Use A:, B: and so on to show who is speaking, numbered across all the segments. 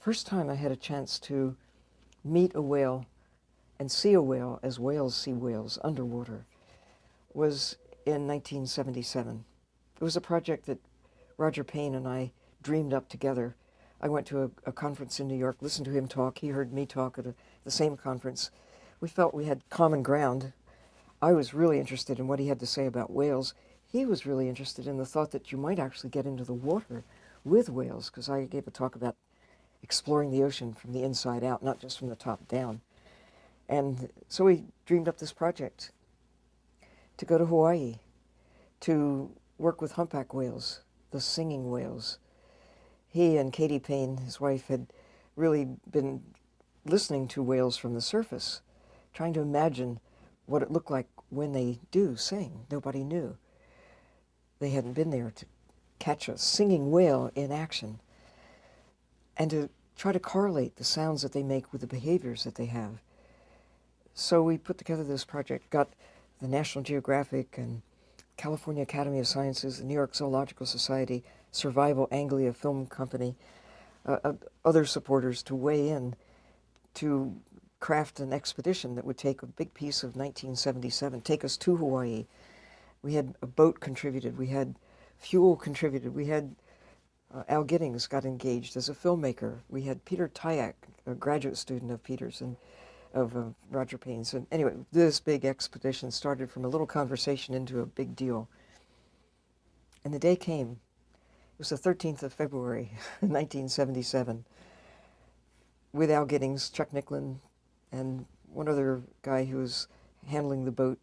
A: first time I had a chance to meet a whale and see a whale as whales see whales underwater was in 1977. It was a project that Roger Payne and I dreamed up together. I went to a conference in New York, listened to him talk. He heard me talk at the same conference. We felt we had common ground. I was really interested in what he had to say about whales. He was really interested in the thought that you might actually get into the water with whales, because I gave a talk about exploring the ocean from the inside out, not just from the top down. And so we dreamed up this project to go to Hawaii, to work with humpback whales, the singing whales. He and Katie Payne, his wife, had really been listening to whales from the surface, trying to imagine what it looked like when they do sing. Nobody knew. They hadn't been there to catch a singing whale in action and to try to correlate the sounds that they make with the behaviors that they have. So we put together this project, got the National Geographic and California Academy of Sciences, the New York Zoological Society, Survival Anglia Film Company, other supporters to weigh in to craft an expedition that would take a big piece of 1977, take us to Hawaii. We had a boat contributed, we had fuel contributed, we had Al Giddings got engaged as a filmmaker. We had Peter Tyak, a graduate student of Peter's and of Roger Payne's. And anyway, this big expedition started from a little conversation into a big deal. And the day came. It was the 13th of February, 1977, with Al Giddings, Chuck Nicklin, and one other guy who was handling the boat,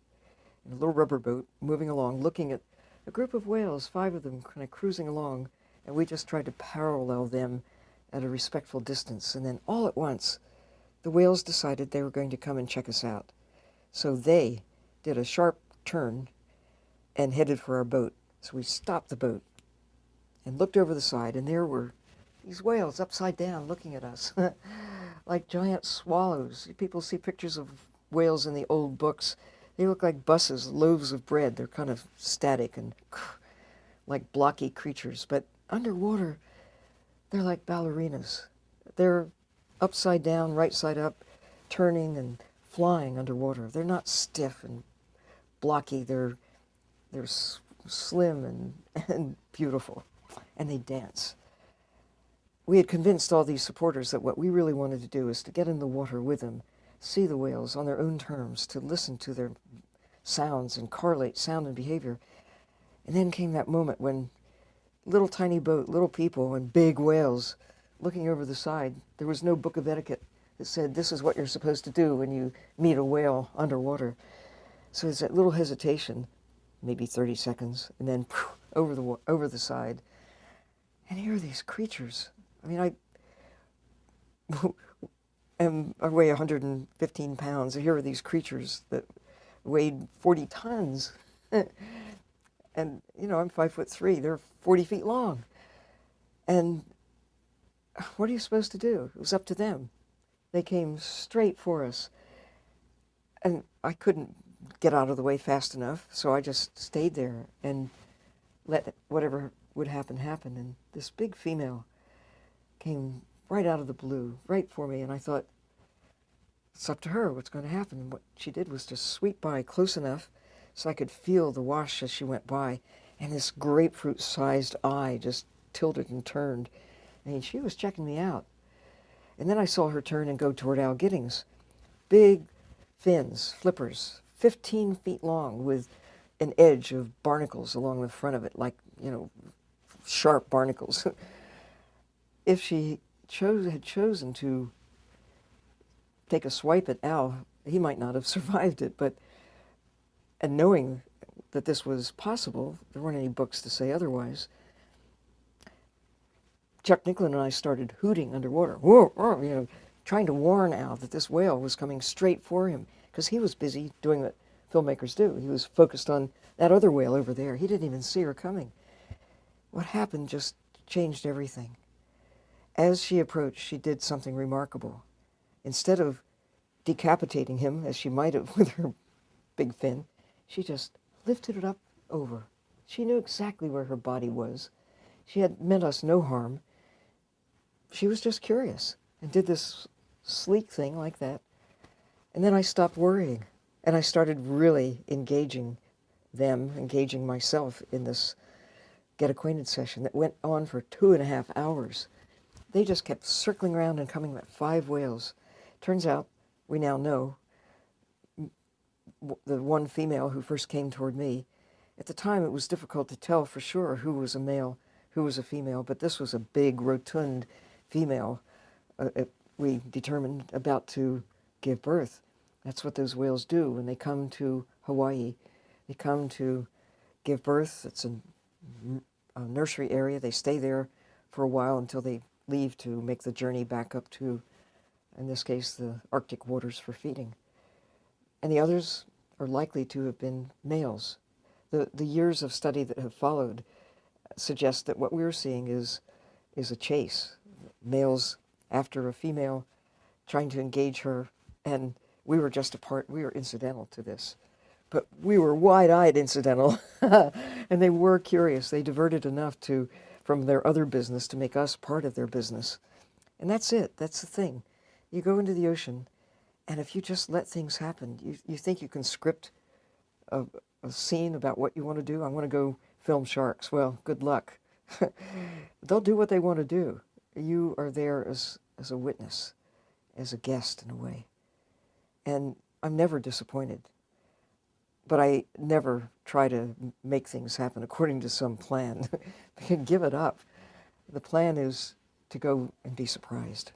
A: in a little rubber boat, moving along, looking at a group of whales, 5 of them kind of cruising along, and we just tried to parallel them at a respectful distance. And then all at once, the whales decided they were going to come and check us out. So they did a sharp turn and headed for our boat. So we stopped the boat and looked over the side, and there were these whales upside down looking at us like giant swallows. People see pictures of whales in the old books. They look like buses, loaves of bread. They're kind of static and like blocky creatures. But underwater, they're like ballerinas. They're upside down, right side up, turning and flying underwater. They're not stiff and blocky. They're slim and beautiful, and they dance. We had convinced all these supporters that what we really wanted to do is to get in the water with them, see the whales on their own terms, to listen to their sounds and correlate sound and behavior. And then came that moment when little tiny boat, little people, and big whales looking over the side. There was no book of etiquette that said this is what you're supposed to do when you meet a whale underwater. So there's that little hesitation, maybe 30 seconds, and then over the side. And here are these creatures. I mean, I weigh 115 pounds. And here are these creatures that weighed 40 tons. And, you know, I'm 5'3". They're 40 feet long. And what are you supposed to do? It was up to them. They came straight for us. And I couldn't get out of the way fast enough, so I just stayed there and let whatever would happen happen. And this big female came right out of the blue, right for me, and I thought, it's up to her what's going to happen. And what she did was just sweep by close enough so I could feel the wash as she went by, and this grapefruit-sized eye just tilted and turned. I mean, she was checking me out. And then I saw her turn and go toward Al Giddings. Big fins, flippers, 15 feet long, with an edge of barnacles along the front of it, like, you know, sharp barnacles. If she had chosen to take a swipe at Al, he might not have survived it, and knowing that this was possible, there weren't any books to say otherwise, Chuck Nicklin and I started hooting underwater, whoa, whoa, you know, trying to warn Al that this whale was coming straight for him, because he was busy doing what filmmakers do. He was focused on that other whale over there. He didn't even see her coming. What happened just changed everything. As she approached, she did something remarkable. Instead of decapitating him, as she might have with her big fin, she just lifted it up over. She knew exactly where her body was. She had meant us no harm. she was just curious and did this sleek thing like that. And then I stopped worrying, and I started really engaging them, engaging myself in this get acquainted session that went on for 2.5 hours. They just kept circling around and coming at 5 whales. Turns out, we now know, the one female who first came toward me, at the time it was difficult to tell for sure who was a male, who was a female, but this was a big, rotund female, we determined, about to give birth. That's what those whales do when they come to Hawaii. They come to give birth. It's a nursery area. They stay there for a while until they leave to make the journey back up to, in this case, the Arctic waters for feeding. And the others are likely to have been males. The years of study that have followed suggest that what we're seeing is a chase. Males after a female, trying to engage her, and we were just a part, we were incidental to this. But we were wide-eyed incidental, and they were curious. They diverted enough from their other business to make us part of their business. And that's it. That's the thing. You go into the ocean, and if you just let things happen, you think you can script a scene about what you want to do. I want to go film sharks. Well, good luck. They'll do what they want to do. You are there as a witness, as a guest in a way. And I'm never disappointed. But I never try to make things happen according to some plan. Give it up. The plan is to go and be surprised.